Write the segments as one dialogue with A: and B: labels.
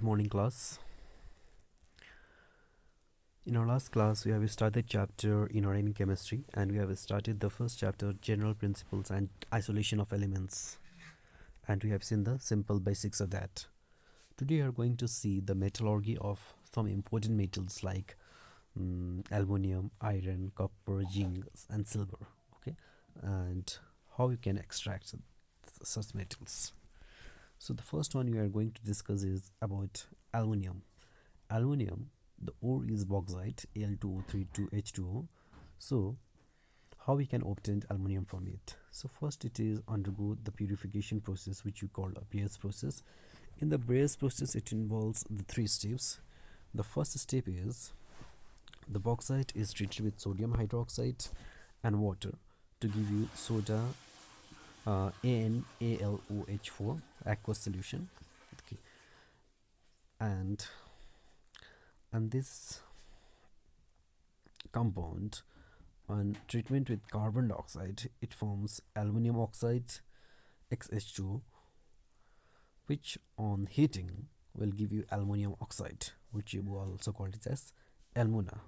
A: Morning class. In our last class, we have started chapter inorganic chemistry, and we have started the first chapter, general principles and isolation of elements, and we have seen the simple basics of that. Today, we are going to see the metallurgy of some important metals like aluminum, iron, copper, zinc, and silver. Okay, and how you can extract such metals. So the first one we are going to discuss is about aluminum. Aluminum, the ore is bauxite, Al2O32H2O. So how we can obtain aluminum from it? So first it is undergo the purification process, which we call a Bayes process. In the Bayes process, it involves the three steps. The first step is the bauxite is treated with sodium hydroxide and water to give you soda AnAlOH4 aqueous solution. Okay, and this compound on treatment with carbon dioxide, it forms aluminum oxide XH2, which on heating will give you aluminum oxide, which you also call it as alumina.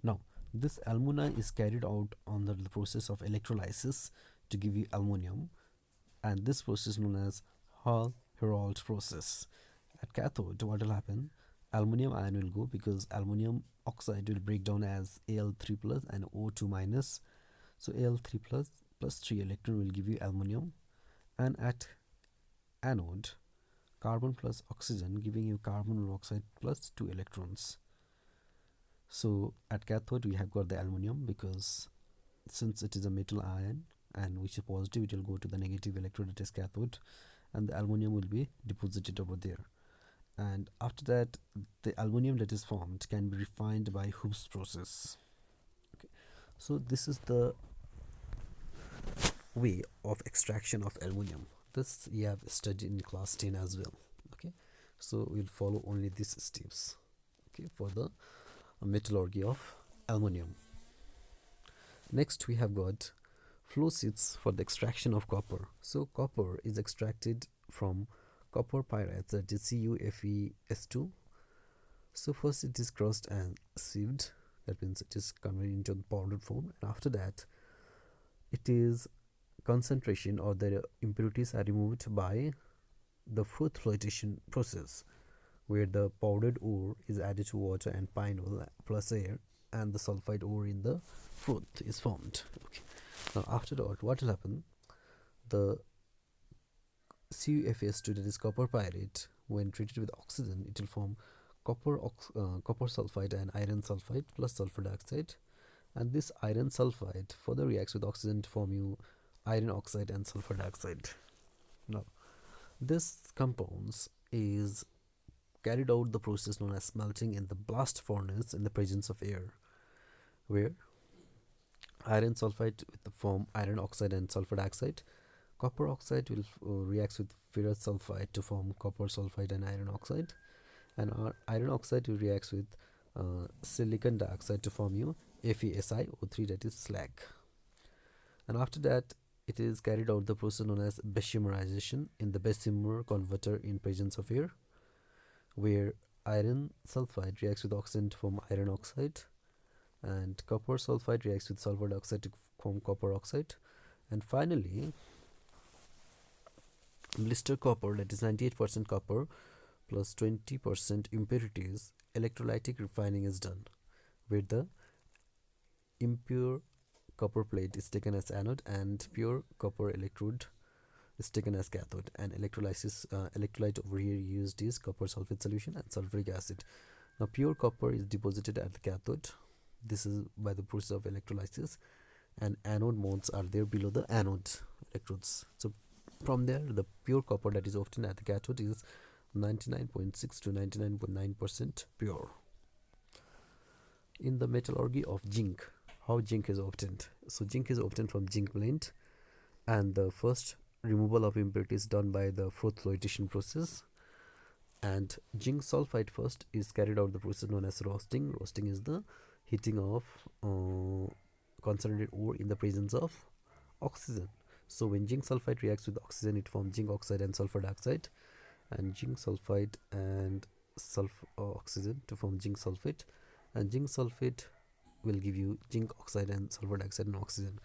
A: Now, this alumina is carried out under the process of electrolysis to give you aluminum, and this process known as Hall-Heroult process. At cathode, what will happen? Aluminum ion will go because aluminum oxide will break down as Al3 plus and O2 minus. So Al3 plus 3 electron will give you aluminum, and at anode, carbon plus oxygen giving you carbon monoxide plus 2 electrons. So at cathode we have got the aluminum because since it is a metal ion and which is positive, it will go to the negative electrode, that is cathode, and the aluminum will be deposited over there. And after that, the aluminum that is formed can be refined by Hoops process. Okay, so this is the way of extraction of aluminum. This you have studied in class 10 as well. Okay, so we'll follow only these steps, okay, for the metallurgy of aluminum. Next we have got flow sheets for the extraction of copper. So copper is extracted from copper pyrites, that is CuFeS2. So first it is crushed and sieved, that means it is converted into the powdered form, and after that it is concentration or the impurities are removed by the froth flotation process, where the powdered ore is added to water and pine oil plus air, and the sulfide ore in the froth is formed. Okay. Now after that, what will happen? The CuFeS2, that is copper pyrite, when treated with oxygen, it will form copper sulfide and iron sulfide plus sulfur dioxide, and this iron sulfide further reacts with oxygen to form you iron oxide and sulfur dioxide. Now, this compounds is carried out the process known as smelting in the blast furnace in the presence of air, where iron sulfide with the form iron oxide and sulfur dioxide. Copper oxide will reacts with ferrous sulfide to form copper sulfide and iron oxide, and iron oxide will reacts with silicon dioxide to form you FeSiO3, that is slag. And after that, it is carried out the process known as Bessemerization in the Bessemer converter in presence of air, where iron sulfide reacts with oxygen to form iron oxide, and copper sulfide reacts with sulfur dioxide to form copper oxide, and finally blister copper, that is 98% copper plus 20% impurities, electrolytic refining is done, where the impure copper plate is taken as anode and pure copper electrode is taken as cathode, and electrolyte over here used is copper sulfate solution and sulfuric acid. Now pure copper is deposited at the cathode. This is by the process of electrolysis, and anode modes are there below the anode electrodes. So from there, the pure copper that is obtained at the cathode is 99.6 to 99.9% pure. In the metallurgy of zinc, how zinc is obtained? So zinc is obtained from zinc blende, and the first removal of impurities done by the froth flotation process, and zinc sulfide first is carried out the process known as roasting. Roasting is the heating of concentrated ore in the presence of oxygen. So when zinc sulfide reacts with oxygen, it forms zinc oxide and sulfur dioxide, and zinc sulfide and oxygen to form zinc sulfate, and zinc sulfate will give you zinc oxide and sulfur dioxide and oxygen.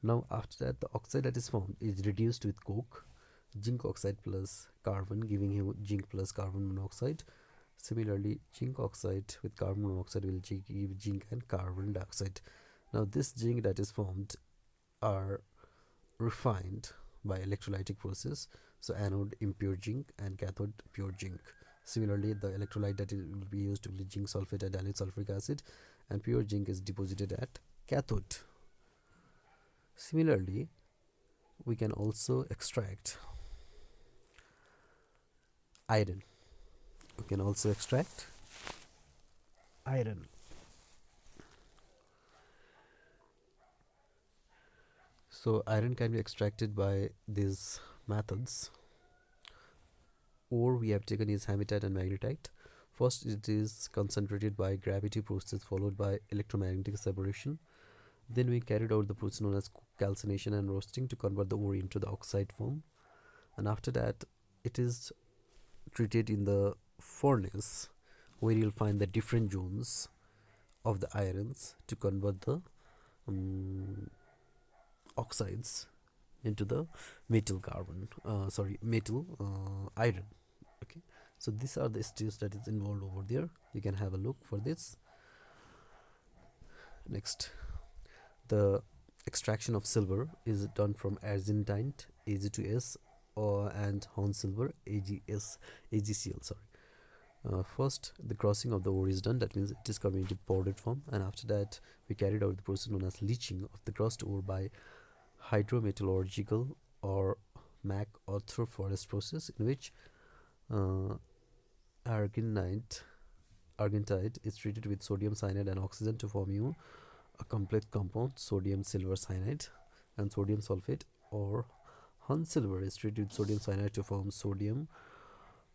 A: Now after that, the oxide that is formed is reduced with coke, zinc oxide plus carbon giving you zinc plus carbon monoxide. Similarly, zinc oxide with carbon monoxide will give zinc and carbon dioxide. Now this zinc that is formed are refined by electrolytic process. So anode impure zinc and cathode pure zinc. Similarly, the electrolyte that will be used will be zinc sulfate and dilute sulfuric acid, and pure zinc is deposited at cathode. Similarly, we can also extract iron. We can also extract iron. So iron can be extracted by these methods. Ore we have taken is hematite and magnetite. First, it is concentrated by gravity process followed by electromagnetic separation. Then we carried out the process known as calcination and roasting to convert the ore into the oxide form. And after that, it is treated in the furnace where you'll find the different zones of the irons to convert the oxides into the metal iron. Okay, so these are the steps that is involved over there. You can have a look for this. Next, the extraction of silver is done from argentite Ag2S and horn silver AgCl. First, the crossing of the ore is done. That means it is coming into powdered form, and after that, we carried out the process known as leaching of the crossed ore by hydrometallurgical or MAC electrophorese process, in which argentite is treated with sodium cyanide and oxygen to form you a complex compound, sodium silver cyanide, and sodium sulfate, or Hun silver is treated with sodium cyanide to form sodium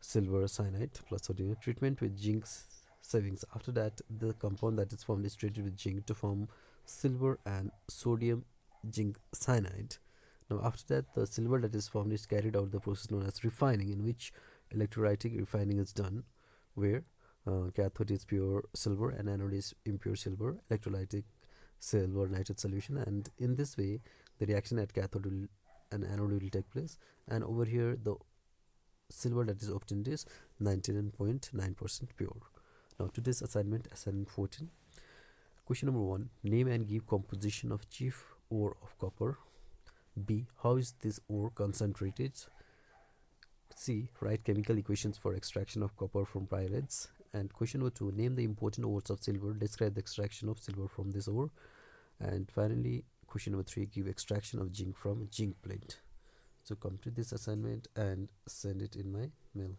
A: silver cyanide plus sodium. Treatment with zinc savings. After that, the compound that is formed is treated with zinc to form silver and sodium zinc cyanide. Now after that, the silver that is formed is carried out the process known as refining, in which electrolytic refining is done, where cathode is pure silver and anode is impure silver, electrolytic silver nitrate solution, and in this way the reaction at cathode and anode will take place, and over here the silver that is obtained is 99.9% pure. Now today's assignment 14. Question number 1. Name and give composition of chief ore of copper. B. How is this ore concentrated? C. Write chemical equations for extraction of copper from pyrites. And question number 2. Name the important ores of silver. Describe the extraction of silver from this ore. And finally, question number 3. Give extraction of zinc from zinc plate. So complete this assignment and send it in my mail.